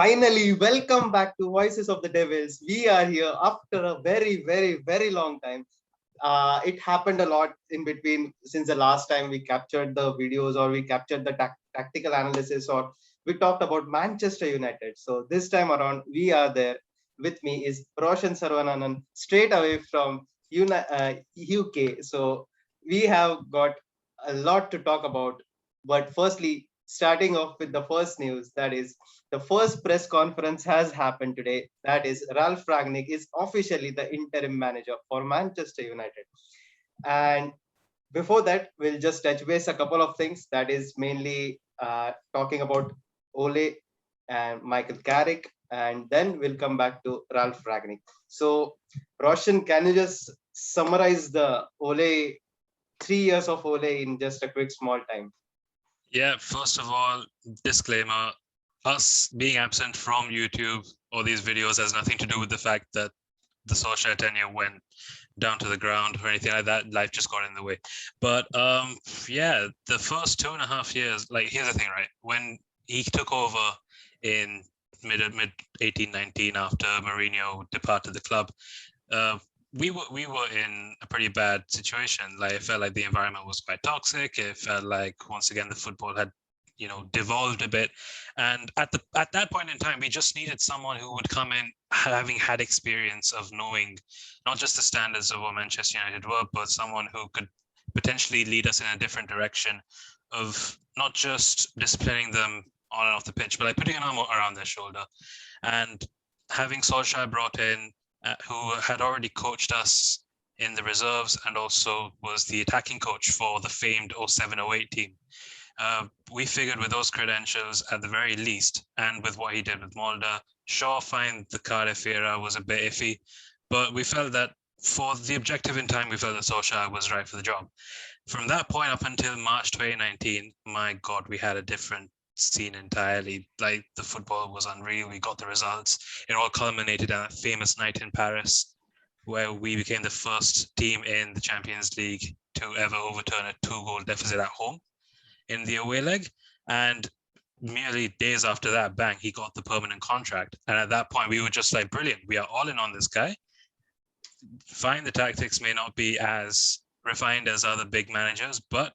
Finally, welcome back to Voices of the Devils. We are here after a very, very, very long time. It happened a lot in between since the last time we captured the videos or we captured the tactical analysis or we talked about Manchester United. So this time around, we are there. With me is Roshan Sarvananan, straight away from UK. So we have got a lot to talk about. But firstly, starting off with the first news, that is the first press conference has happened today. That is, Ralf Rangnick is officially the interim manager for Manchester United. And before that, we'll just touch base a couple of things. That is mainly talking about Ole and Michael Carrick, and then we'll come back to Ralf Rangnick. So, Roshan, can you just summarize the Ole 3 years of Ole in just a quick small time? Yeah, first of all, disclaimer, us being absent from YouTube or these videos has nothing to do with the fact that the Solskjaer tenure went down to the ground or anything like that. Life just got in the way. But yeah, the first 2.5 years, like here's the thing, right? When he took over in mid 1819 after Mourinho departed the club, we were in a pretty bad situation. Like it felt like the environment was quite toxic. It felt like once again the football had devolved a bit, and at that point in time we just needed someone who would come in having had experience of knowing not just the standards of what Manchester United were, but someone who could potentially lead us in a different direction of not just disciplining them on and off the pitch, but like putting an arm around their shoulder. And having Solskjaer brought in, who had already coached us in the reserves and also was the attacking coach for the famed 07-08 team. We figured with those credentials at the very least, and with what he did with Molde, sure, fine, the Cardiff era was a bit iffy, but we felt that for the objective in time, we felt that Solskjaer was right for the job. From that point up until March 2019, my God, we had a different scene entirely. Like the football was unreal. We got the results. It all culminated in that famous night in Paris, where we became the first team in the Champions League to ever overturn a 2-goal deficit at home in the away leg. And merely days after that, bang, he got the permanent contract. And at that point, we were just like, brilliant, we are all in on this guy. Fine, the tactics may not be as refined as other big managers, but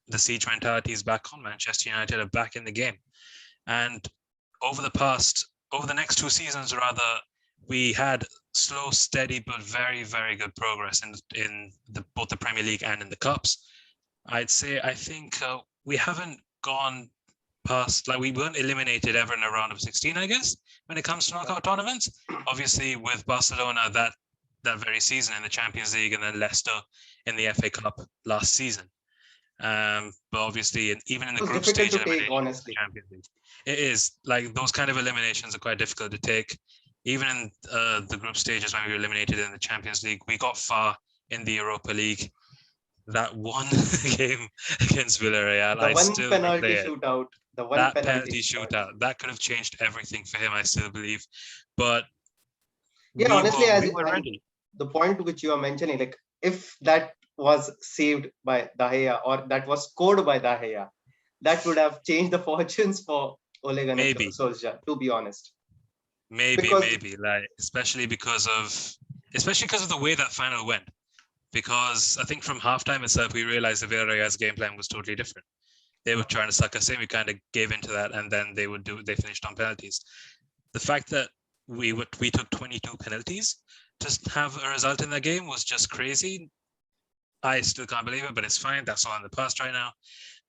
the siege mentality is back on. Manchester United are back in the game. And over the next 2 seasons, rather, we had slow, steady, but very, very good progress in both the Premier League and in the Cups. I think we haven't gone past, like we weren't eliminated ever in a round of 16, I guess, when it comes to knockout tournaments. Obviously, with Barcelona that very season in the Champions League, and then Leicester in the FA Cup last season. But obviously, even in the group stage elimination, honestly, Champions League, it is like those kind of eliminations are quite difficult to take. Even in the group stages when we were eliminated in the Champions League, we got far in the Europa League. That one game against Villarreal, the one penalty shootout, that could have changed everything for him, I still believe. But yeah, honestly, we were ready. The point which you are mentioning, like if that was saved by De Gea or that was scored by De Gea, that would have changed the fortunes for Ole Gunnar Solskjaer, to be honest. Maybe, like especially because of the way that final went. Because I think from halftime itself, we realized the Villarreal's game plan was totally different. They were trying to suck us in. We kind of gave into that, and then they finished on penalties. The fact that we took 22 penalties to have a result in that game was just crazy. I still can't believe it, but it's fine. That's all in the past right now.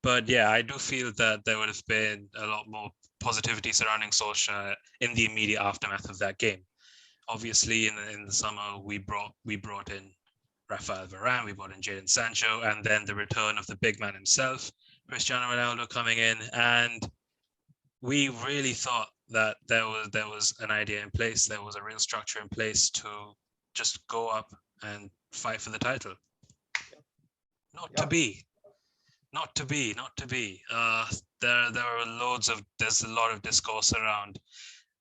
But yeah, I do feel that there would have been a lot more positivity surrounding Solskjaer in the immediate aftermath of that game. Obviously, in the summer, we brought in Rafael Varane, we brought in Jadon Sancho, and then the return of the big man himself, Cristiano Ronaldo, coming in, and we really thought that there was an idea in place, there was a real structure in place to just go up and fight for the title. Not to be. There's a lot of discourse around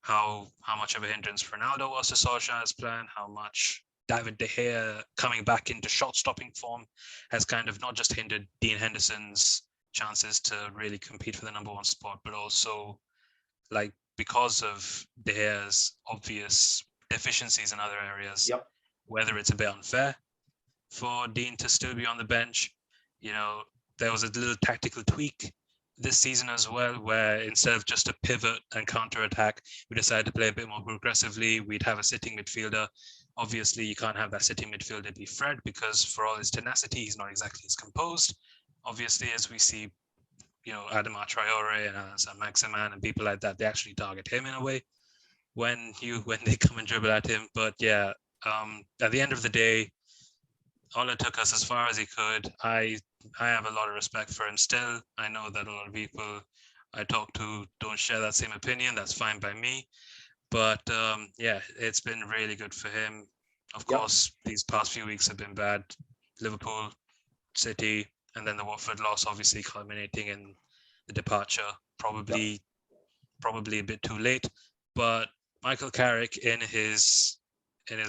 how much of a hindrance Ronaldo was to Solskjaer's plan, how much David De Gea coming back into shot-stopping form has kind of not just hindered Dean Henderson's chances to really compete for the number 1 spot, but also like because of De Gea's obvious deficiencies in other areas, Yep. whether it's a bit unfair for Dean to still be on the bench. There was a little tactical tweak this season as well, where instead of just a pivot and counter attack, we decided to play a bit more progressively. We'd have a sitting midfielder. Obviously, you can't have that sitting midfielder be Fred, because for all his tenacity, he's not exactly as composed. Obviously, as we see, Adama Traore and Saint-Maximin and people like that, they actually target him in a way when they come and dribble at him. But yeah, at the end of the day, Ole took us as far as he could. I have a lot of respect for him still. I know that a lot of people I talk to don't share that same opinion. That's fine by me. But yeah, it's been really good for him. Of course, these past few weeks have been bad. Liverpool, City, and then the Watford loss, obviously culminating in the departure. Probably a bit too late. But Michael Carrick, in his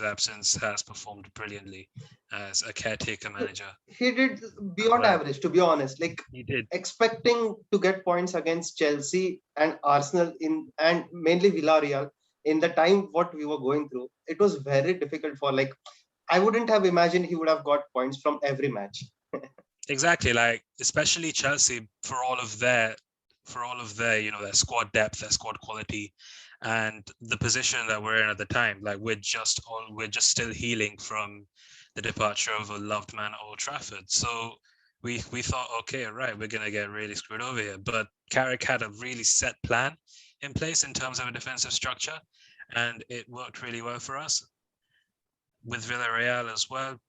absence, has performed brilliantly as a caretaker manager. He did beyond average, to be honest. Like, he did. Expecting to get points against Chelsea and Arsenal and mainly Villarreal in the time what we were going through, it was very difficult for, like, I wouldn't have imagined he would have got points from every match. Exactly, like especially Chelsea, for all of their their squad depth, their squad quality, and the position that we're in at the time. Like we're just still healing from the departure of a loved man, Old Trafford. So we thought, okay, right, we're gonna get really screwed over here. But Carrick had a really set plan in place in terms of a defensive structure, and it worked really well for us. With Villarreal as well,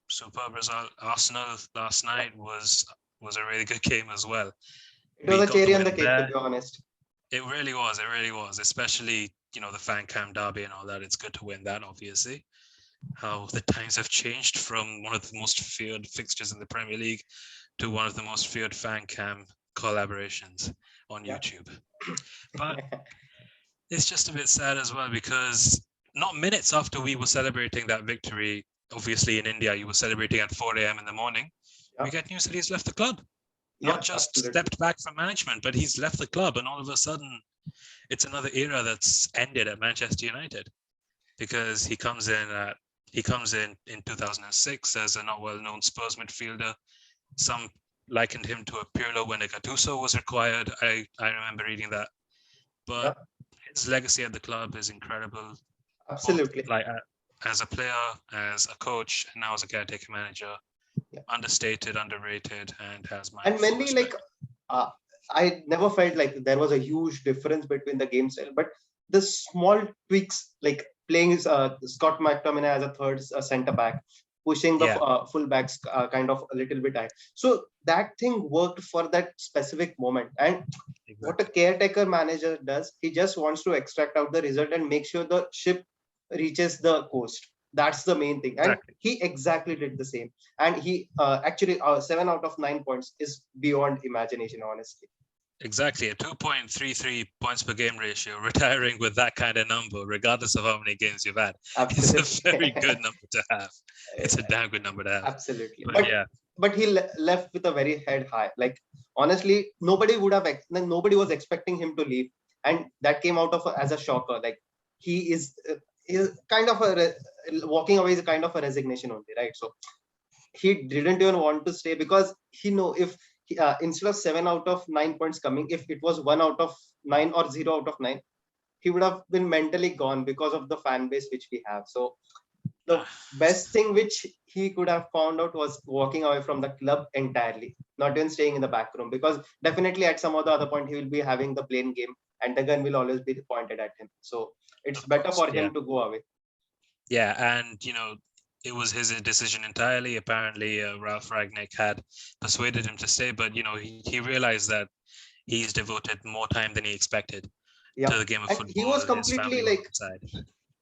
superb result. Arsenal last night was a really good game as well. It was a cherry on the cake, to be honest. It really was. It really was. Especially, the fan cam derby and all that. It's good to win that, obviously. How the times have changed from one of the most feared fixtures in the Premier League to one of the most feared fan cam collaborations on YouTube. But it's just a bit sad as well, because not minutes after we were celebrating that victory, obviously in India, you were celebrating at 4 a.m. in the morning. We get news that he's left the club. Not just stepped back from management, but he's left the club, and all of a sudden, it's another era that's ended at Manchester United, because he comes in in 2006 as a not well-known Spurs midfielder. Some likened him to a Pirlo when a Gattuso was required. I remember reading that, but his legacy at the club is incredible. Absolutely. Like as a player, as a coach, and now as a caretaker manager. Understated, underrated, and has my and mainly respect. I never felt like there was a huge difference between the game style, but the small tweaks, like playing Scott McTominay as a third center back, pushing the full backs kind of a little bit high. So that thing worked for that specific moment. And what a caretaker manager does, he just wants to extract out the result and make sure the ship reaches the coast. That's the main thing. And he exactly did the same. And he actually 7 out of 9 points is beyond imagination, honestly. Exactly, a 2.33 points per game ratio, retiring with that kind of number, regardless of how many games you've had. Absolutely. It's a very good number to have. It's a damn good number to have. Absolutely. But he left with a very head high. Like, honestly, nobody was expecting him to leave. And that came out of as a shocker. Like, he is kind of walking away is kind of a resignation only, right? So he didn't even want to stay, because he know if instead of 7 out of 9 points coming, if it was 1 out of 9 or 0 out of 9, he would have been mentally gone because of the fan base which we have. So the best thing which he could have found out was walking away from the club entirely, not even staying in the back room, because definitely at some other point he will be having the playing game and the gun will always be pointed at him. So it's better for him to go away. Yeah, and it was his decision entirely. Apparently, Ralf Rangnick had persuaded him to stay, but he realized that he's devoted more time than he expected to the game of football. He was completely like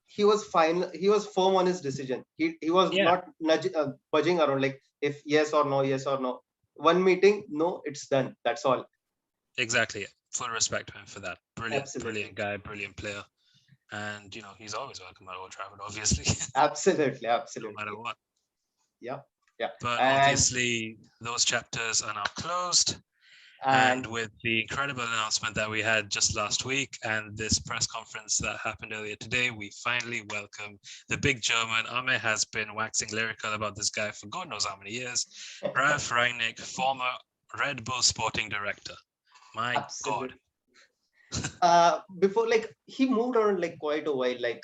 he was fine. He was firm on his decision. He was not budging around, like if yes or no. One meeting, no, it's done. That's all. Exactly. Full respect to him for that. Brilliant guy, brilliant player. And he's always welcome at Old Trafford, obviously. Absolutely. No matter what. Yeah. But obviously those chapters are now closed. And And with the incredible announcement that we had just last week and this press conference that happened earlier today, we finally welcome the big German. Amey has been waxing lyrical about this guy for God knows how many years. Ralf Rangnick, former Red Bull sporting director. My God. absolutely. Before, like, he moved on like quite a while. Like,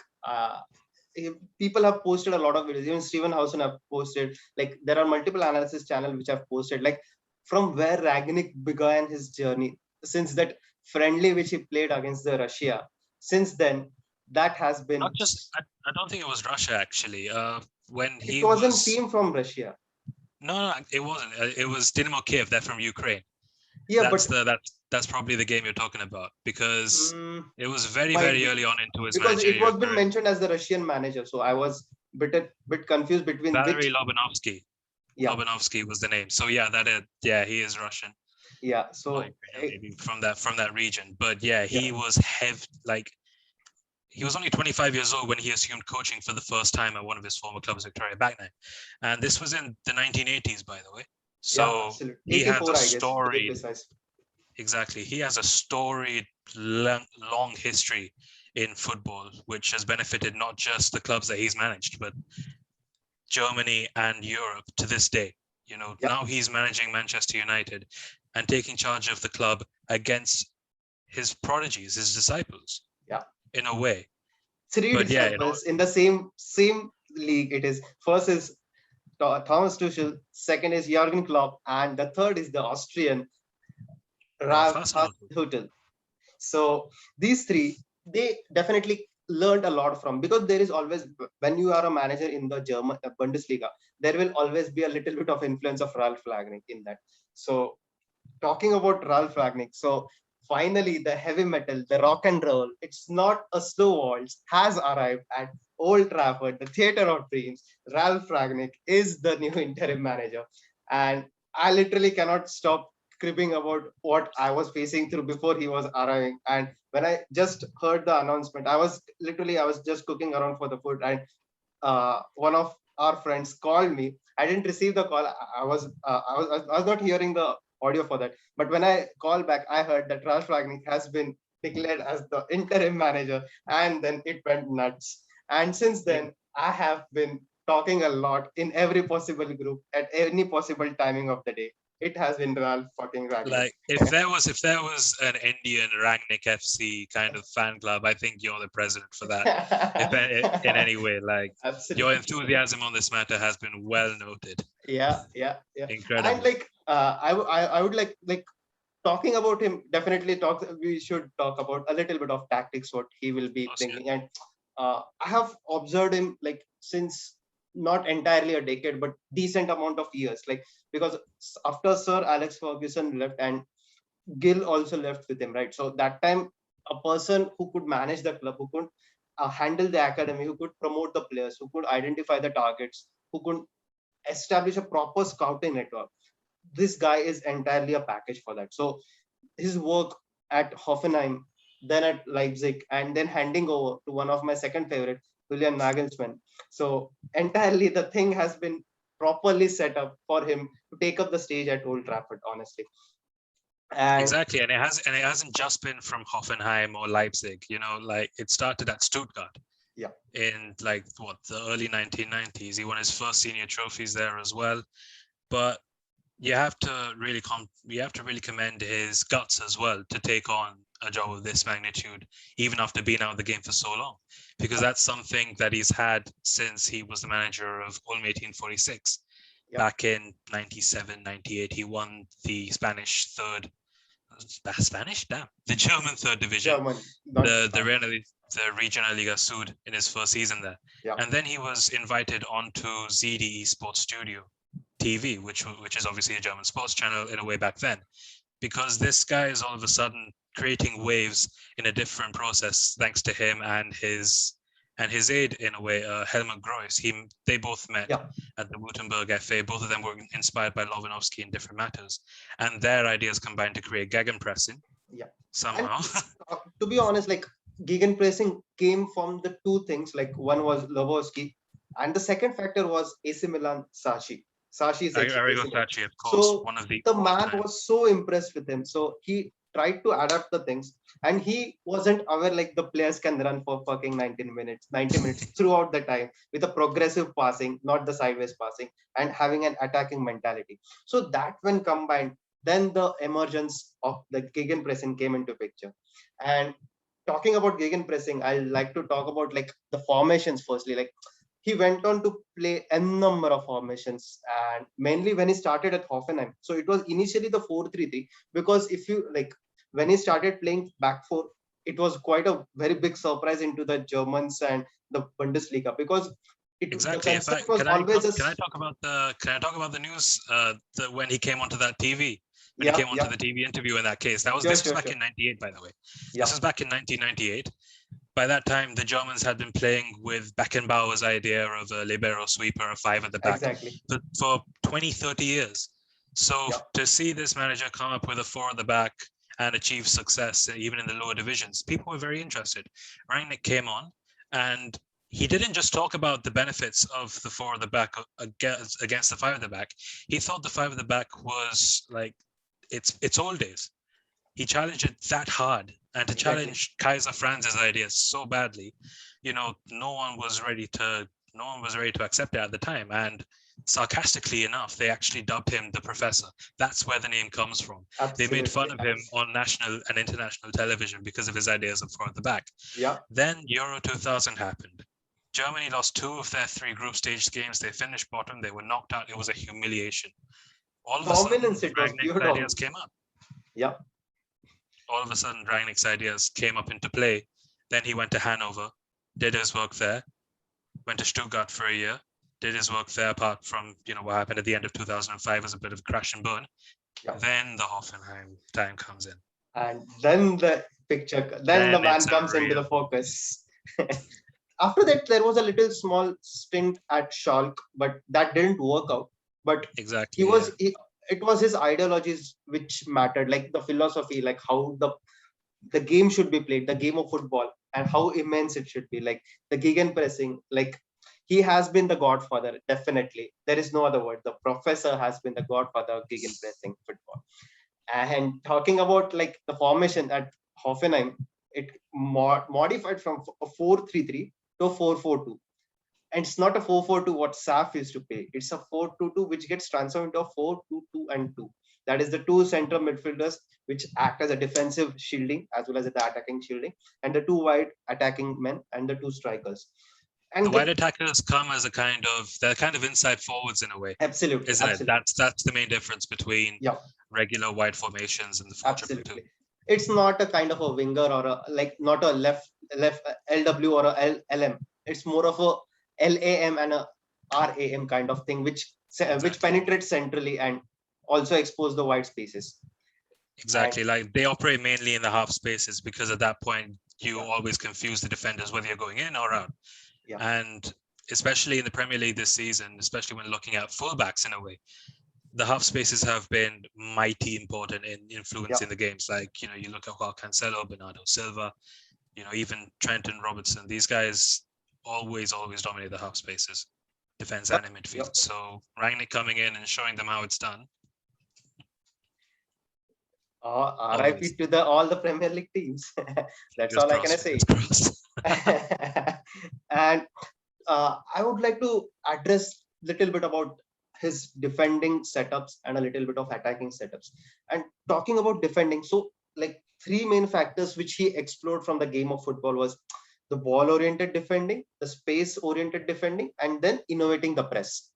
people have posted a lot of videos. Even Steven Hausen have posted. Like, there are multiple analysis channels which have posted like from where Ragnick began his journey. Since that friendly which he played against the Russia, since then that has been. Not just, I don't think it was Russia actually. When It he wasn't was, team from Russia. no, it wasn't. It was Dynamo Kiev. They're from Ukraine. Yeah, but That's probably the game you're talking about because it was very, might very be early on into his because it managerial was been career. mentioned as the Russian manager, so I was bit confused between which. Valery Lobanovsky. Yeah, Lobanovsky was the name. So yeah, he is Russian. yeah. Or So Ukrainian, maybe from that region. But yeah, yeah, he was he was only 25 years old when he assumed coaching for the first time at one of his former clubs, Victoria Backnine. And this was in the 1980s, by the way. yeah, So absolutely. he has 84, a I guess, to be storied, precise. exactly, he has a storied long history in football, which has benefited not just the clubs that he's managed, but Germany and Europe to this day. You know, Yeah, now he's managing Manchester United and taking charge of the club against his prodigies, his disciples, yeah. in a way. Three But yeah, disciples in the same league. It is first is Thomas Tuchel, second is Jurgen Klopp, and the third is the Austrian Ralf Ralf Hasenhüttl. Hasenhüttl. So these three, they definitely learned a lot from, because there is always, when you are a manager in the German Bundesliga, there will always be a little bit of influence of Ralf Rangnick in that. So talking about Ralf Rangnick, so finally the heavy metal, the rock and roll, it's not a slow waltz, has arrived at Old Trafford, the theater of dreams. Ralf Rangnick is the new interim manager, and I literally cannot stop cribbing about what I was facing through before he was arriving. And when I just heard the announcement, I was just cooking around for the food, and one of our friends called me. I didn't receive the call. I was not hearing the audio for that. But when I called back, I heard that Ralf Rangnick has been declared as the interim manager, and then it went nuts. And since then, I have been talking a lot in every possible group at any possible timing of the day. It has been Ralf fucking Rangnick. Like if there was an Indian Rangnick FC kind of fan club, I think you're the president for that. If in any way, like your Absolutely. enthusiasm on this matter has been well noted. Yeah, yeah, yeah. And Incredible. like, I would like talking about him. Definitely talk. We should talk about a little bit of tactics, what he will be bringing. And I have observed him like since not entirely a decade, but decent amount of years. Like, because after Sir Alex Ferguson left and Gill also left with him, right? So that time, a person who could manage the club, who could handle the academy, who could promote the players, who could identify the targets, who could establish a proper scouting network. This guy is entirely a package for that. So his work at Hoffenheim, then at Leipzig, and then handing over to one of my second favorite, Julian Nagelsmann. So entirely the thing has been properly set up for him to take up the stage at Old Trafford, honestly. And exactly, and it hasn't just been from Hoffenheim or Leipzig. You know, like it started at Stuttgart. yeah, In like what the early 1990s, he won his first senior trophies there as well. But you have to really commend his guts as well to take on a job of this magnitude, even after being out of the game for so long, because that's something that he's had since he was the manager of Ulm 1846. yeah, Back in 97, 98, he won the the German third division, German, the Regionalliga Süd in his first season there. yeah, And then he was invited onto ZDE Sports Studio TV, which is obviously a German sports channel in a way back then, because this guy is all of a sudden creating waves in a different process thanks to him and his aide in a way, Helmut Groys. They both met yeah. at the Württemberg FA. Both of them were inspired by Lobanovsky in different matters, and their ideas combined to create Gegenpressing Yeah. And somehow. to be honest, like gegenpressing came from the two things. Like one was Lewandowski, and the second factor was AC Milan Sachi. Sashi section, Arrigo isn't it? Sacchi, of course, So one of the the man all-time. was so impressed with him. So he tried to adapt the things, and he wasn't aware like the players can run for fucking 19 minutes, 90 minutes throughout the time with a progressive passing, not the sideways passing, and having an attacking mentality. So that when combined, then the emergence of the gegenpressing came into picture. And talking about gegenpressing, I like to talk about like the formations firstly. Like he went on to play a number of formations, and mainly when he started at Hoffenheim. So it was initially the 4-3-3, because if you like when he started playing back four, it was quite a very big surprise into the Germans and the Bundesliga, because the Exactly. In concept fact, was always a can I talk about the news when he came onto that TV, when he yeah, came onto yeah, the TV interview in that case. sure, This was sure, back sure, in '98, by the way. This yeah, was back in 1998. By that time, the Germans had been playing with Beckenbauer's idea of a libero sweeper, a five at the back, exactly, for 20, 30 years. So yeah, to see this manager come up with a four at the back and achieve success even in the lower divisions, people were very interested. Rangnick came on, and he didn't just talk about the benefits of the four at the back against the five at the back. He thought the five at the back was like its old days. He challenged it that hard, and to exactly, challenge Kaiser Franz's ideas so badly, no one was ready to accept it at the time. And sarcastically enough, they actually dubbed him the Professor. That's where the name comes from. They made fun absolutely, of him on national and international television because of his ideas of four at the back. yeah, Then Euro 2000 happened. Germany lost 2 of their 3 group stage games. They finished bottom. They were knocked out. It was a humiliation. All of a sudden, dominance. It was Ragnick's pure ideas dominance. came up. Yeah, All of a sudden, Rangnick's ideas came up into play. Then he went to Hanover, did his work there, went to Stuttgart for a year, did his work there, apart from what happened at the end of 2005 was a bit of a crash and burn. yeah. Then the Hoffenheim time comes in. And then the then the Then man it's a comes into real the focus. After that, there was a little small stint at Schalke, but that didn't work out. But he exactly, yeah. was he, it was his ideologies which mattered, like the philosophy, like how the game should be played, the game of football, and how immense it should be. Like the gegenpressing, like he has been the godfather. Definitely, there is no other word. The professor has been the godfather of gegenpressing football. And talking about like the formation at Hoffenheim, it modified from a 4-3-3 to a 4-4-2. And it's not a 4-4-2 what SAF used to play. It's a 4-2-2 which gets transformed into a 4-2-2 and 2. That is the two central midfielders which act as a defensive shielding as well as the attacking shielding, and the two wide attacking men and the two strikers. The And wide they attackers come as they're kind of inside forwards in a way, absolutely, isn't it? absolutely, That's the main difference between yeah, regular wide formations and the 4-2-2. absolutely. It's not a kind of a winger or a like not a left LW or a LM. It's more of a LAM and a RAM kind of thing, which Exactly. penetrates centrally and also expose the wide spaces. And Exactly. Like they operate mainly in the half spaces because at that point you yeah, always confuse the defenders whether you're going in or out. yeah, And especially in the Premier League this season, especially when looking at fullbacks in a way, the half spaces have been mighty important in yeah. influencing the games. Like, you look at Joao Cancelo, Bernardo Silva, even Trent and Robertson. These guys always dominate the half spaces, defense Yep, and in midfield. yep. So Rangnick coming in and showing them how it's done, RIP always. to the all the Premier League teams. That's Fingers all I crossed, can fingers say. crossed. And I would like to address little bit about his defending setups and a little bit of attacking setups. And talking about defending, so like three main factors which he explored from the game of football was the ball oriented defending, the space oriented defending, and then innovating the press.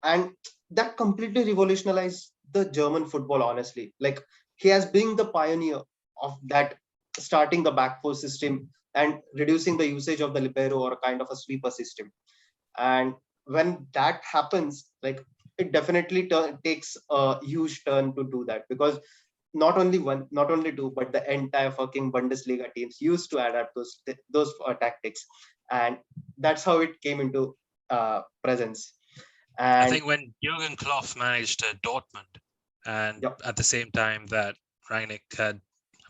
And that completely revolutionized the German football, honestly. Like he has been the pioneer of that, starting the back four system and reducing the usage of the libero or a kind of a sweeper system. And when that happens, like it definitely takes a huge turn to do that, because not only one, not only two, but the entire fucking Bundesliga teams used to adapt those tactics, and that's how it came into presence. I And think when Jurgen Klopp managed Dortmund, and yeah, at the same time that Rangnick had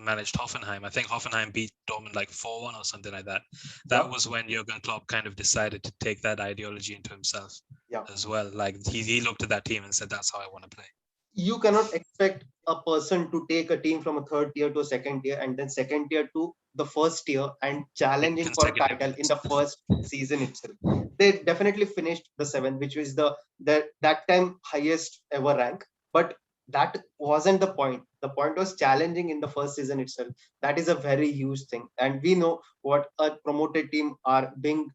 managed Hoffenheim. I think Hoffenheim beat Dortmund like 4-1 or something like that. That Yeah, was when Jurgen Klopp kind of decided to take that ideology into himself yeah. as well. Like he looked at that team and said, "That's how I want to play." You cannot expect a person to take a team from a third tier to a second tier and then second tier to the first tier and In challenging for a consecutive title in years. the first season itself. They definitely finished the seventh, which was the that time highest ever rank. But that wasn't the point. The point was challenging in the first season itself. That is a very huge thing. And we know what a promoted team are being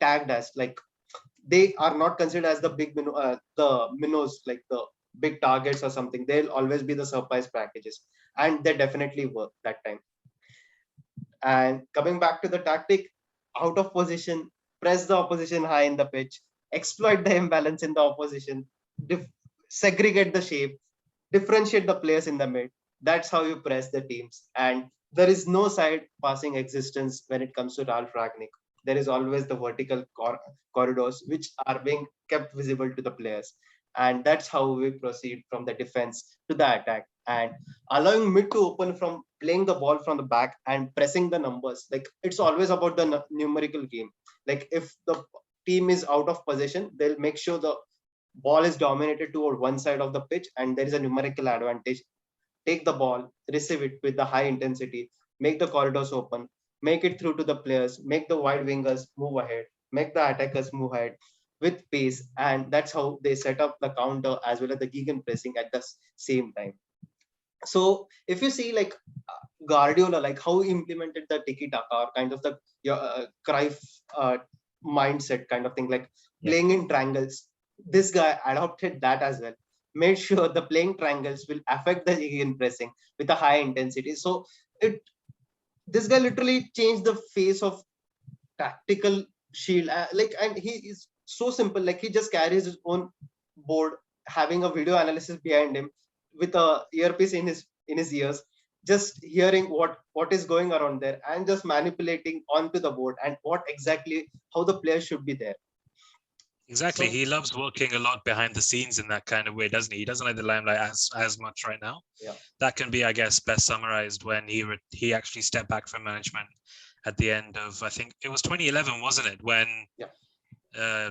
tagged as. Like they are not considered as the minnows, like the big targets or something. They'll always be the surprise packages, and they definitely work that time. And coming back to the tactic, out of position, press the opposition high in the pitch, exploit the imbalance in the opposition, segregate the shape, differentiate the players in the mid. That's how you press the teams. And there is no side passing existence when it comes to Ralf Ragnick. There is always the vertical corridors which are being kept visible to the players. And that's how we proceed from the defense to the attack. And allowing mid to open from playing the ball from the back and pressing the numbers. Like it's always about the numerical game. Like if the team is out of possession, they'll make sure the ball is dominated toward one side of the pitch and there is a numerical advantage. Take the ball, receive it with the high intensity, make the corridors open, make it through to the players, make the wide wingers move ahead, make the attackers move ahead with pace. And that's how they set up the counter as well as the Gegenpressing at the same time. So if you see like Guardiola, like how he implemented the tiki taka or kind of the Cruyff mindset kind of thing, like Yeah, playing in triangles. This guy adopted that as well. Made sure the playing triangles will affect the again pressing with a high intensity. So it this guy literally changed the face of tactical shield. Like, and he is so simple. Like he just carries his own board, having a video analysis behind him with a earpiece in his ears, just hearing what is going around there and just manipulating onto the board and what exactly how the player should be there. exactly. So He loves working a lot behind the scenes in that kind of way, doesn't he? He doesn't like the limelight as much right now. yeah, That can be, I guess, best summarized when he actually stepped back from management at the end of, I think it was 2011, wasn't it, when yeah, uh,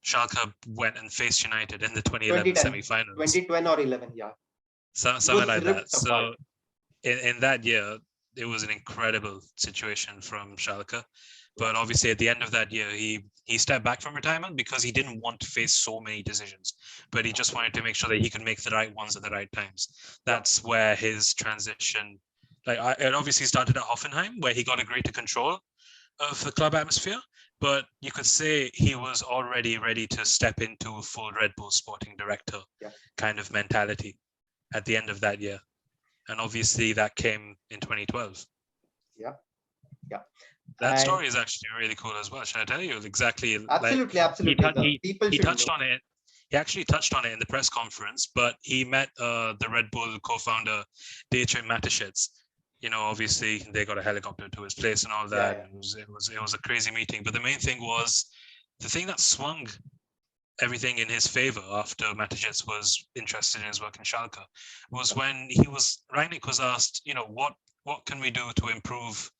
Schalke went and faced United in the 2011 2010, semi-finals, 2010 or 11, yeah, he something was like that. ripped apart. So in that year, it was an incredible situation from Schalke. Yeah, But obviously, at the end of that year, he stepped back from retirement because he didn't want to face so many decisions, but he just wanted to make sure that he could make the right ones at the right times. yeah, That's where his transition, it obviously started at Hoffenheim, where he got a greater control of the club atmosphere. But you could say he was already ready to step into a full Red Bull sporting director yeah, kind of mentality at the end of that year. And obviously that came in 2012. yeah, yeah. That And story is actually really cool as well. Should I tell you exactly? Like absolutely, he absolutely, the he people he should touched know. on it. He actually touched on it in the press conference, but he met the Red Bull co-founder Dietrich Mateschitz. You know, obviously they got a helicopter to his place and all Yeah, that. yeah, It was a crazy meeting. But the main thing was the thing that swung everything in his favor after Mateschitz was interested in his work in Schalke was when Rangnick was asked, you know, what can we do to improve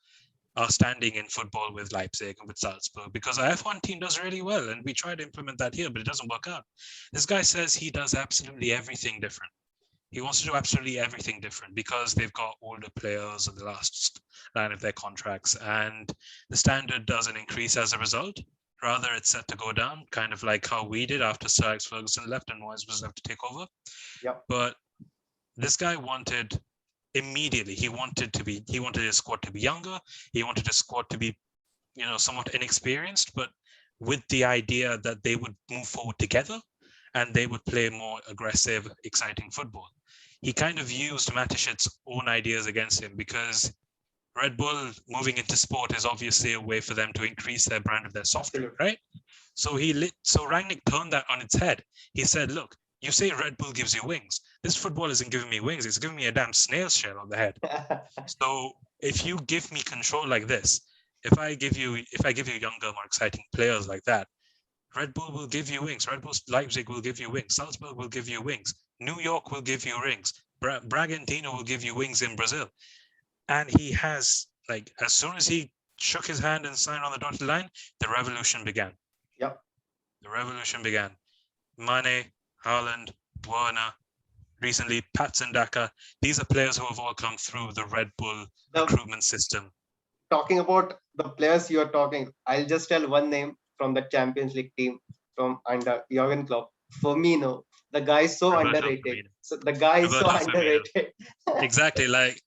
our standing in football with Leipzig and with Salzburg, because our F1 team does really well and we try to implement that here, but it doesn't work out. This guy says he does absolutely everything different. He wants to do absolutely everything different because they've got older players in the last line of their contracts and the standard doesn't increase as a result. Rather, it's set to go down, kind of like how we did after Sir Alex Ferguson left and Moyes was left to take over. yeah, But this guy wanted immediately, he wanted his squad to be younger. He wanted his squad to be, you know, somewhat inexperienced, but with the idea that they would move forward together and they would play more aggressive, exciting football. He kind of used Matischitz's own ideas against him because Red Bull moving into sport is obviously a way for them to increase their brand of their soft drink, absolutely. right? So Rangnick turned that on its head. He said, look, you say Red Bull gives you wings. This football isn't giving me wings. It's giving me a damn snail's shell on the head. So if you give me control like this, if I give you younger, more exciting players like that, Red Bull will give you wings. Red Bull Leipzig will give you wings. Salzburg will give you wings. New York will give you rings. Bragantino will give you wings in Brazil. And he has, like, as soon as he shook his hand and signed on the dotted line, the revolution began. Yep. The revolution began. Mane, Haaland, Werner, recently Patson Daka. These are players who have all come through the Red Bull The recruitment system. talking about the players you are talking, I'll just tell one name from the Champions League team from under Jurgen Klopp. Firmino, the guy is so Roberto underrated. Firmino. So the guy is so Roberto Firmino. underrated. Exactly. Like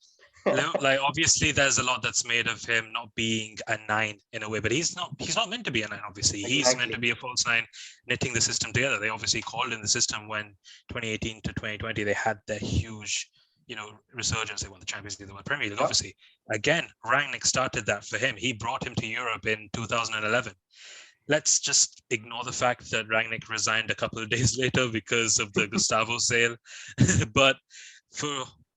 obviously there's a lot that's made of him not being a 9 in a way, but he's not meant to be a 9. Obviously he's meant to Exactly. be a false 9, knitting the system together. They obviously called in the system when 2018 to 2020 they had their huge resurgence. They won the Champions League, they won the Premier League. Yep. Obviously again Rangnick started that for him. He brought him to Europe in 2011. Let's just ignore the fact that Rangnick resigned a couple of days later because of the Gustavo sale. But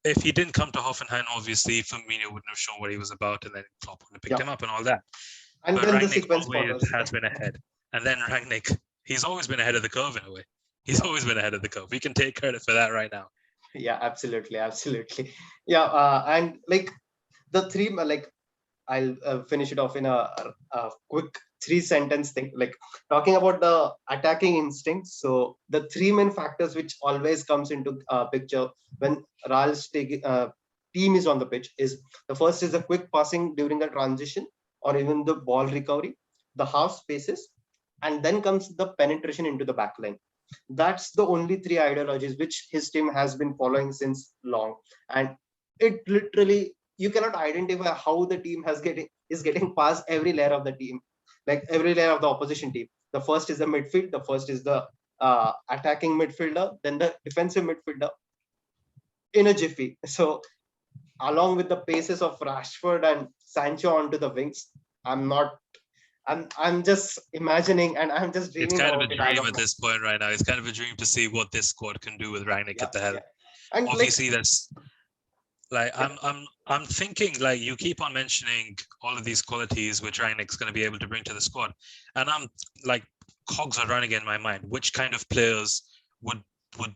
if he didn't come to Hoffenheim, obviously Firmino wouldn't have shown what he was about, and then Klopp would have picked him up and all that. And But then the Rangnick sequence always follows. has been ahead. And then Rangnick, he's always been ahead of the curve in a way. He's always been ahead of the curve. We can take credit for that right now. Yeah, absolutely. Yeah, and like the three, like I'll finish it off in a quick 3 sentence thing. Like talking about the attacking instinct. So the three main factors which always comes into picture when Ralph's team is on the pitch is the first is the quick passing during the transition or even the ball recovery, the half spaces, and then comes the penetration into the back line. That's the only three ideologies which his team has been following since long, and it literally you cannot identify how the team is getting past every layer of the team, like every layer of the opposition team. The first is the midfield, the first is the attacking midfielder, then the defensive midfielder in a jiffy. So along with the paces of Rashford and Sancho onto the wings, I'm not. I'm just imagining and I'm just It's dreaming kind of a about it as dream of at now. this point right now. It's kind of a dream to see what this squad can do with Rangnick Yeah, at the helm. yeah. And like Obviously, that's like I'm thinking, like, you keep on mentioning all of these qualities which Rangnick's going to be able to bring to the squad, and I'm like, cogs are running in my mind. Which kind of players would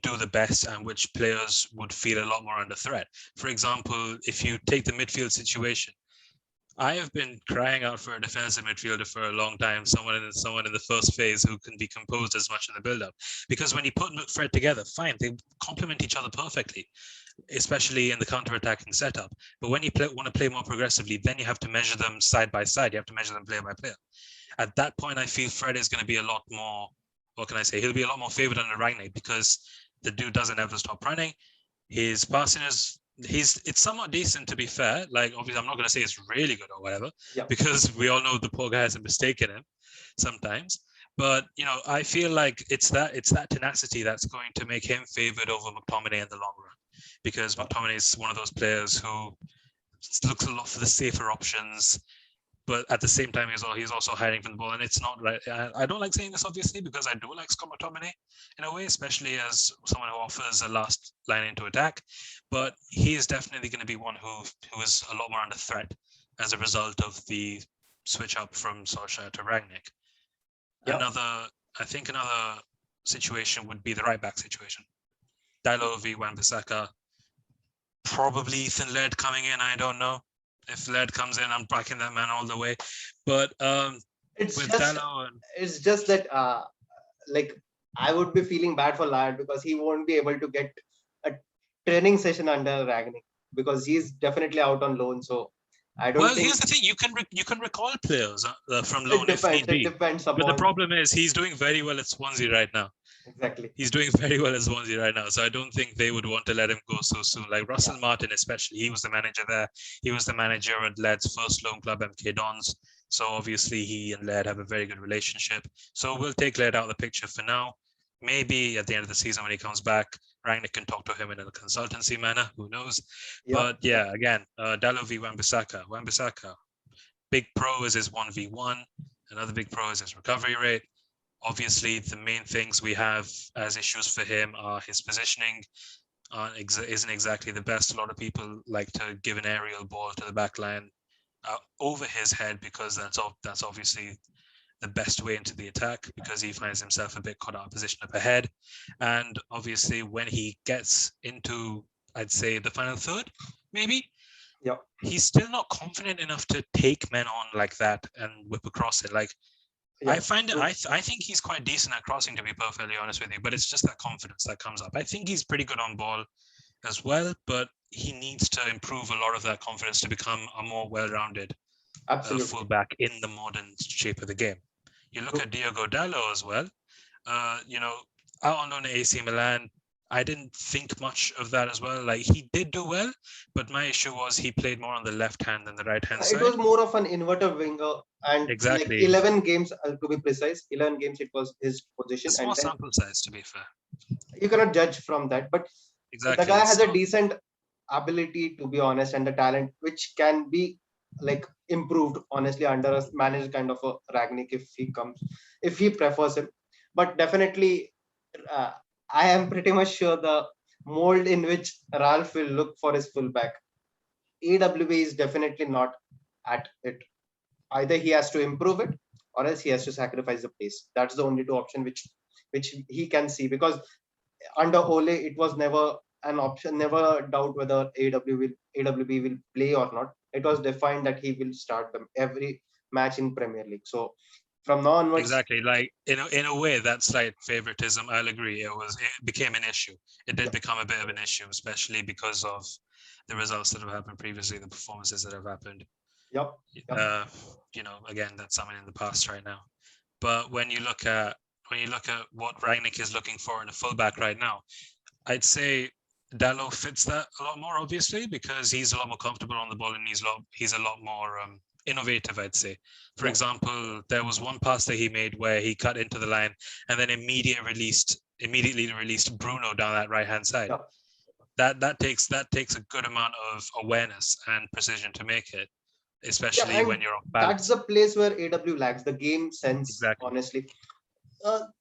do the best, and which players would feel a lot more under threat? For example, if you take the midfield situation, I have been crying out for a defensive midfielder for a long time. Someone in the first phase who can be composed as much in the build-up. Because when you put Fred together, fine, they complement each other perfectly, especially in the counter-attacking setup. But when you want to play more progressively, then you have to measure them side by side. You have to measure them player by player. At that point, I feel Fred is going to be a lot more. What can I say? He'll be a lot more favored under Rangnick because the dude doesn't ever stop running. His passing is it's somewhat decent, to be fair. Like, obviously I'm not going to say it's really good or whatever, yeah, because we all know the poor guy has a mistake in him sometimes. But I feel like it's that tenacity that's going to make him favored over McTominay in the long run, because McTominay is one of those players who looks a lot for the safer options, but at the same time he's also hiding from the ball. And it's not right. I don't like saying this, obviously, because I do like Scott McTominay in a way, especially as someone who offers a last line into attack. But he is definitely going to be one who is a lot more under threat as a result of the switch up from Solskjaer to Rangnick. yeah. Another situation would be the right back situation. Dalot v Wan-Bissaka. Probably Ethan Laird coming in. I don't know. If Laird comes in, I'm backing that man all the way. But it's with just Dalot, it's just that like I would be feeling bad for Lad because he won't be able to get a training session under Ragnick because he's definitely out on loan. So I don't well, think here's the thing: you can recall players from it loan if depends. need It be. depends But the upon problem is he's doing very well at Swansea right now. exactly. He's doing very well at Swansea right now. So I don't think they would want to let him go so soon. Like Yeah. Russell Martin, especially, he was the manager there. He was the manager at Laird's first loan club, MK Dons. So obviously he and Laird have a very good relationship. So we'll take Laird out of the picture for now. Maybe at the end of the season when he comes back, Rangnick can talk to him in a consultancy manner. Who knows? Yeah. But yeah, again, Dalot v Wan-Bissaka. Wan-Bissaka, big pro is his 1v1. Another big pro is his recovery rate. Obviously, the main things we have as issues for him are his positioning isn't exactly the best. A lot of people like to give an aerial ball to the back line over his head because that's obviously the best way into the attack, because he finds himself a bit caught out of position up ahead. And obviously when he gets into, I'd say, the final third, maybe, Yeah. he's still not confident enough to take men on like that and whip across it. Like Yeah. I find it, True. I think he's quite decent at crossing, to be perfectly honest with you, but it's just that confidence that comes up. I think he's pretty good on ball as well, but he needs to improve a lot of that confidence to become a more well-rounded Absolutely. fullback in the modern shape of the game. You look True. at Diogo Dalot as well. You know, out on loan at AC Milan, I didn't think much of that as well. Like he did do well, but my issue was he played more on the left hand than the right hand It was side. more of an inverter winger, and like Exactly. 11 games, to be precise, 11 games it was his position, and Small then sample size, to be fair. you cannot judge from that. But the Exactly. guy has a So decent ability, to be honest, and the talent which can be like improved honestly under a manager kind of a Ragnick if he comes, if he prefers him. But definitely, uh, I am pretty much sure the mold in which Ralph will look for his fullback, AWB is definitely not at it. Either he has to improve it or else he has to sacrifice the pace. That's the only two option which he can see, because under Ole it was never an option, never a doubt whether AWB will play or not. It was defined that he will start them every match in Premier League. So from now onwards, exactly, like in a way, that slight favoritism, I'll agree. It became an issue. It did yeah, become a bit of an issue, especially because of the results that have happened previously, the performances that have happened. yep, yep, Uh, you know, again, that's something in the past right now. But when you look at what Rangnick is looking for in a fullback right now, I'd say Dallo fits that a lot more, obviously, because he's a lot more comfortable on the ball and he's a lot more innovative, I'd say. For yeah, example, there was one pass that he made where he cut into the line and then immediately released Bruno down that right hand side. yeah. That takes a good amount of awareness and precision to make it, Yeah, especially when and you're off that's balance. the place where AW lacks the game sense, Exactly. honestly.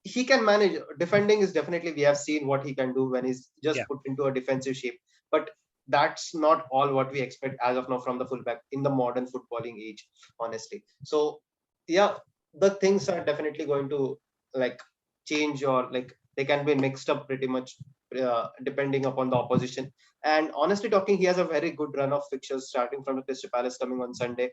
He can manage defending is definitely, we have seen what he can do when he's Yeah, just put into a defensive shape, but that's not all what we expect as of now from the fullback in the modern footballing age, honestly. So yeah, the things are definitely going to like change, or like they can be mixed up pretty much depending upon the opposition. And honestly talking, he has a very good run of fixtures starting from the Crystal Palace coming on Sunday.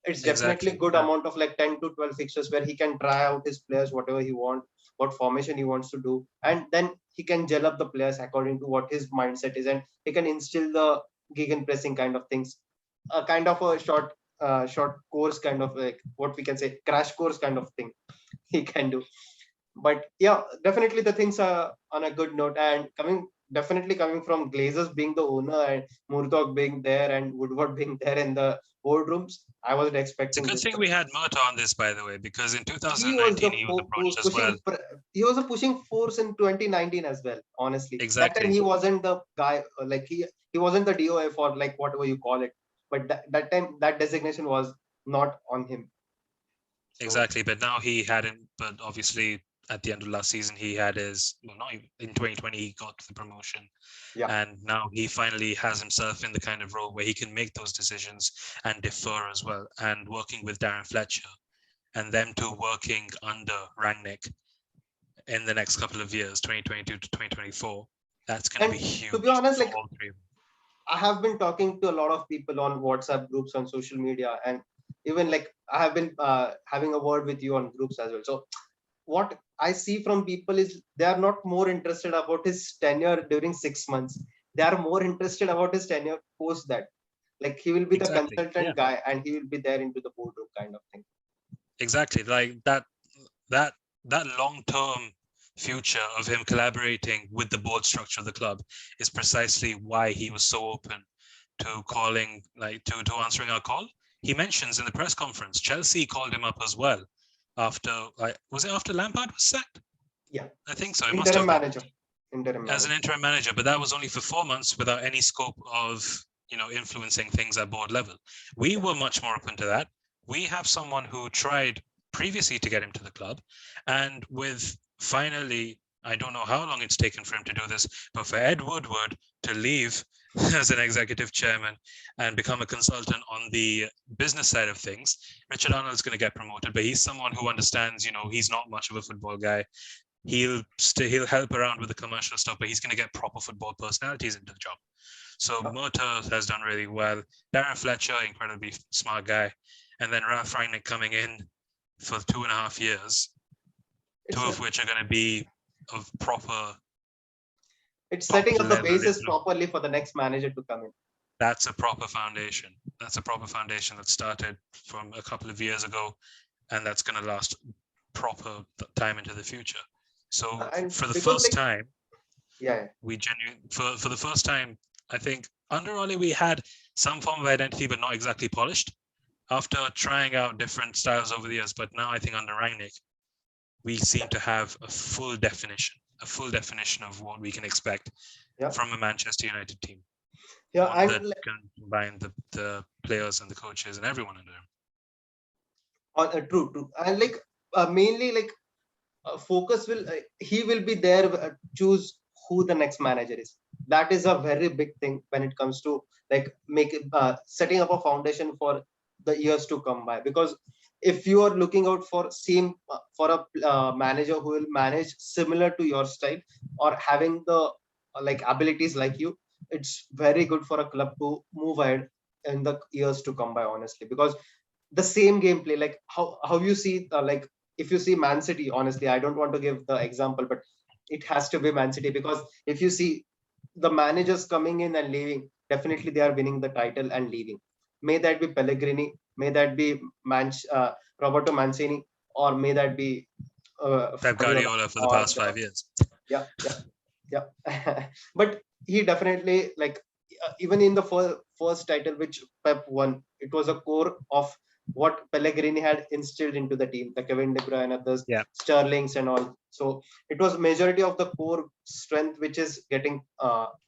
It's definitely exactly. good Yeah. amount of like 10 to 12 fixtures where he can try out his players whatever he wants, what formation he wants to do, and then he can gel up the players according to what his mindset is, and he can instill the gegenpressing kind of things, a kind of a short course, kind of like what we can say crash course kind of thing he can do. But yeah, definitely the things are on a good note, and coming from Glazers being the owner and Murdoch being there and Woodward being there in the boardrooms, I wasn't It's a expecting good this. thing But we had Murta on this, by the way, because in he was the 2019 he was approached as pushing well. he was a pushing force in 2019 as well, honestly. That time Exactly. he wasn't the guy, like he wasn't the DOF or like whatever you call it, but that time that designation was not on him. So Exactly. But now he hadn't, but obviously at the end of last season, he had well, not even, in 2020, he got the promotion. yeah, And now he finally has himself in the kind of role where he can make those decisions and defer as well. And working with Darren Fletcher and them two working under Rangnick in the next couple of years, 2022 to 2024, that's going to be and to be huge honest, for like all three of them. I have been talking to a lot of people on WhatsApp groups, on social media, and even like I have been having a word with you on groups as well. So what I see from people is they are not more interested about his tenure during 6 months. They are more interested about his tenure post that. Like he will be the Exactly. Yeah. consultant guy and he will be there into the boardroom kind of thing. Exactly. Like that long-term future of him collaborating with the board structure of the club is precisely why he was so open to calling, like to answering our call. He mentions in the press conference, Chelsea called him up as well after, like, was it after Lampard was sacked? Yeah, I think so. It must interim have been manager, interim as an manager. interim manager, but that was only for 4 months without any scope of influencing things at board level. We Yeah, were much more open to that. We have someone who tried previously to get him to the club, and with finally, I don't know how long it's taken for him to do this, but for Ed Woodward to leave as an executive chairman and become a consultant on the business side of things, Richard Arnold's going to get promoted, but he's someone who understands, he's not much of a football guy. He'll help around with the commercial stuff, but he's going to get proper football personalities into the job. So Mota has done really well. Darren Fletcher, incredibly smart guy. And then Ralf Rangnick coming in for 2.5 years, two of which are going to be of proper. It's setting up the basis properly for the next manager to come in. That's a proper foundation. That's a proper foundation that started from a couple of years ago, and that's going to last proper time into the future. So for the first time, we genuinely for the first time, I think under Ole we had some form of identity, but not exactly polished. After trying out different styles over the years, but now I think under Rangnick, we seem to have a full definition of what we can expect from a Manchester United team. Yeah, and that can combine the players and the coaches and everyone under him. True. And mainly focus he will be there choose who the next manager is. That is a very big thing when it comes to setting up a foundation for the years to come by. Because if you are looking out for a manager who will manage similar to your style or having the abilities like you, it's very good for a club to move ahead in the years to come by, honestly. Because the same gameplay, how you see if you see Man City, honestly, I don't want to give the example, but it has to be Man City. Because if you see the managers coming in and leaving, definitely they are winning the title and leaving. May that be Pellegrini, may that be Roberto Mancini, or may that be Pep Guardiola for the past 5 years. Yeah. But he definitely even in the first title which Pep won, it was a core of what Pellegrini had instilled into the team, the Kevin De Bruyne, the Sterlings and all. So it was majority of the core strength which is getting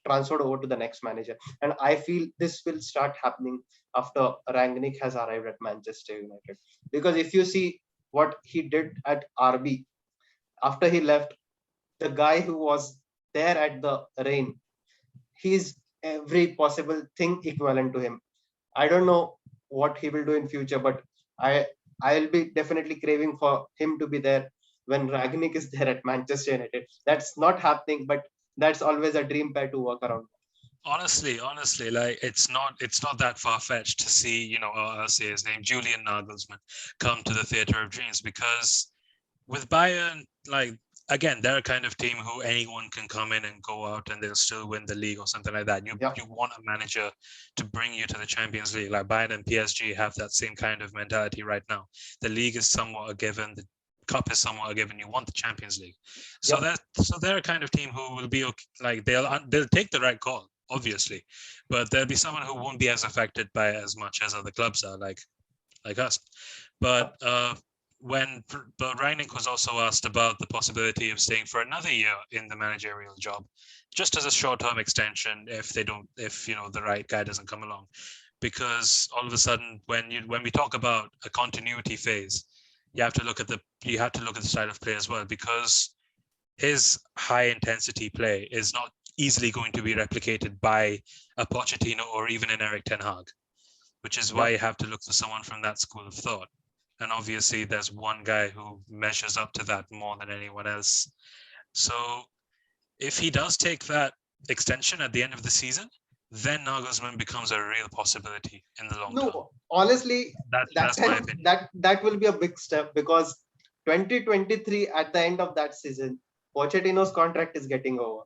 transferred over to the next manager. And I feel this will start happening after Rangnick has arrived at Manchester United. Because if you see what he did at RB, after he left, the guy who was there at the Reign, he's every possible thing equivalent to him. I don't know what he will do in future, but I'll be definitely craving for him to be there when Rangnick is there at Manchester United. That's not happening, but that's always a dream pair to work around. Honestly, like it's not that far-fetched to see, I'll say his name, Julian Nagelsmann, come to the theater of dreams. Because with Bayern, again, they're a kind of team who anyone can come in and go out and they'll still win the league or something like that. You want a manager to bring you to the Champions League. Like Bayern and PSG have that same kind of mentality right now. The league is somewhat a given. The cup is somewhat a given. You want the Champions League. So they're a kind of team who will be they'll take the right call, obviously, but there'll be someone who won't be as affected by it as much as other clubs are, like us. But Rangnick was also asked about the possibility of staying for another year in the managerial job, just as a short-term extension if the right guy doesn't come along. Because all of a sudden, when we talk about a continuity phase, you have to look at the style of play as well, because his high-intensity play is not easily going to be replicated by a Pochettino or even an Erik ten Hag, which is why you have to look for someone from that school of thought. And obviously, there's one guy who measures up to that more than anyone else. So if he does take that extension at the end of the season, then Nagelsmann becomes a real possibility in the long term. Honestly, that's my opinion. That will be a big step, because 2023, at the end of that season, Pochettino's contract is getting over.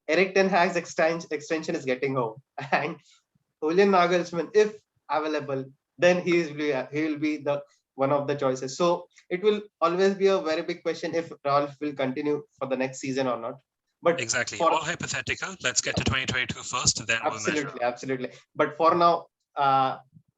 Erik ten Hag's extension is getting over. And Julian Nagelsmann, if available, then he will be the one of the choices. So it will always be a very big question if Ralf will continue for the next season or not. But exactly, all hypothetical. Let's get to 2022 first, then absolutely, we'll measure. Absolutely. But for now,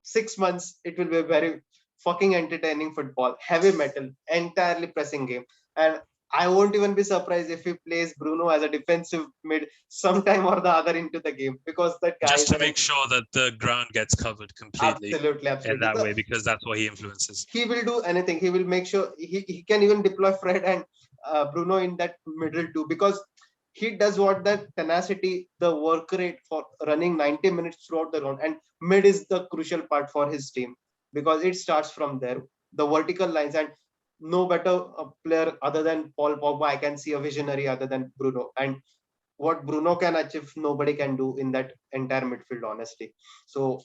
6 months, it will be a very fucking entertaining football, heavy metal, entirely pressing game. And I won't even be surprised if he plays Bruno as a defensive mid sometime or the other into the game, because that guy just to make sure that the ground gets covered completely. Absolutely. In that way, because that's what he influences. He will do anything. He will make sure he can even deploy Fred and Bruno in that middle too, because he does what that tenacity, the work rate for running 90 minutes throughout the round, and mid is the crucial part for his team, because it starts from there, the vertical lines. And no better player other than Paul Pogba I can see a visionary other than Bruno. And what Bruno can achieve, nobody can do in that entire midfield, honestly. So,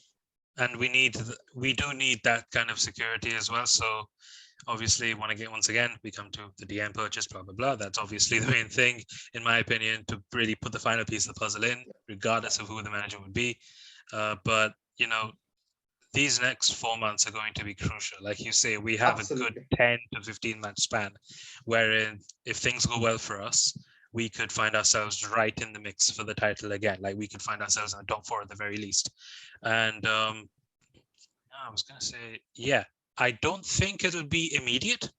and we do need that kind of security as well. So obviously, once again, we come to the DM purchase, blah blah blah. That's obviously the main thing, in my opinion, to really put the final piece of the puzzle in, regardless of who the manager would be. But these next 4 months are going to be crucial. Like you say, we have a good absolutely. 10 to 15 match span, wherein if things go well for us, we could find ourselves right in the mix for the title again. Like we could find ourselves in the top 4 at the very least. And I was going to say, yeah, I don't think it'll be immediate,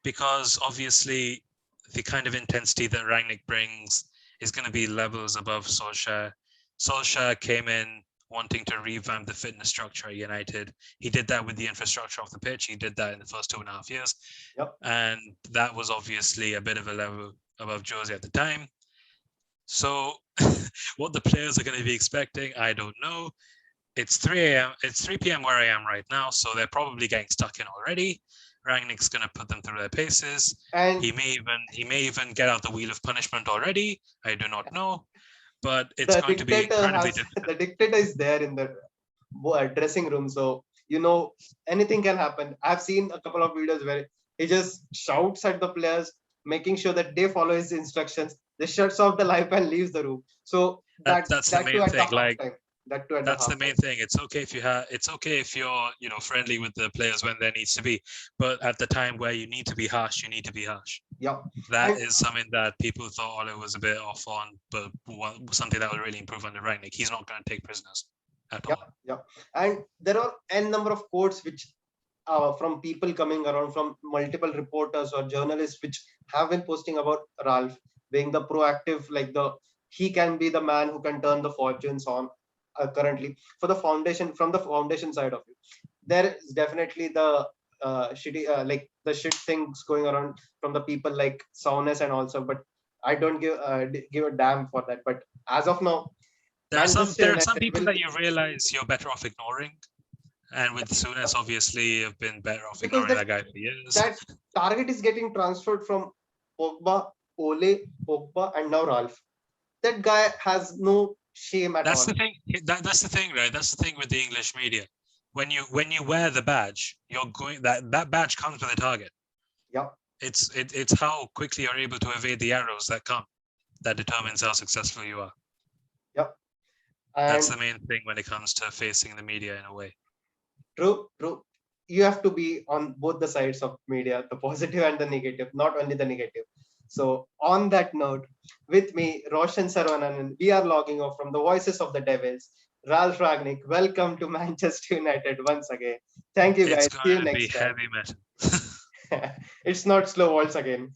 because obviously the kind of intensity that Rangnick brings is going to be levels above Solskjaer. Solskjaer came in wanting to revamp the fitness structure at United. He did that with the infrastructure off the pitch. He did that in the first 2.5 years. Yep. And that was obviously a bit of a level above Jose at the time. So what the players are going to be expecting, I don't know. It's 3 a.m. It's 3 p.m. where I am right now, so they're probably getting stuck in already. Rangnick's going to put them through their paces. And He may even get out the wheel of punishment already. I do not know, but it's the going to be dictator incredibly has difficult. the dictator is there in the dressing room, so anything can happen. I've seen a couple of videos where he just shouts at the players, making sure that they follow his instructions. They shuts off the light and leaves the room. So That's the that too main at the thing. half Like time. That too at the that's the half main time. thing. It's okay if you're friendly with the players when there needs to be, but at the time where you need to be harsh, you need to be harsh. Yeah. That And is something that people thought Ole was a bit off on, but something that will really improve under Rangnick. He's not going to take prisoners at yeah, all. yeah. And there are n number of quotes which from people coming around, from multiple reporters or journalists which have been posting about Ralph being the proactive, like he can be the man who can turn the fortunes on currently for the foundation, from the foundation side of it. There is definitely the shitty, like the shit things going around from the people like Souness and also, but I don't give a damn for that. But as of now, Manchester There are some United people will that be, you realize you're better off ignoring, and with Souness, obviously, you've been better off because ignoring that guy for years. that target is getting transferred from Pogba, Ole, Pogba, and now Ralph. That guy has no shame at That's all. the thing. That's the thing, right? That's the thing with the English media. When you wear the badge, you're going that badge comes with a target. Yeah. It's how quickly you're able to evade the arrows that come that determines how successful you are. Yep. That's And the main thing when it comes to facing the media in a way. true, true. You have to be on both the sides of media, the positive and the negative, not only the negative. So, on that note, with me, Roshan Saravanan, we are logging off from the Voices of the Devils. Ralf Ragnick, welcome to Manchester United once again. Thank you, It's guys. going See you to be next time. heavy metal. It's not slow waltz again.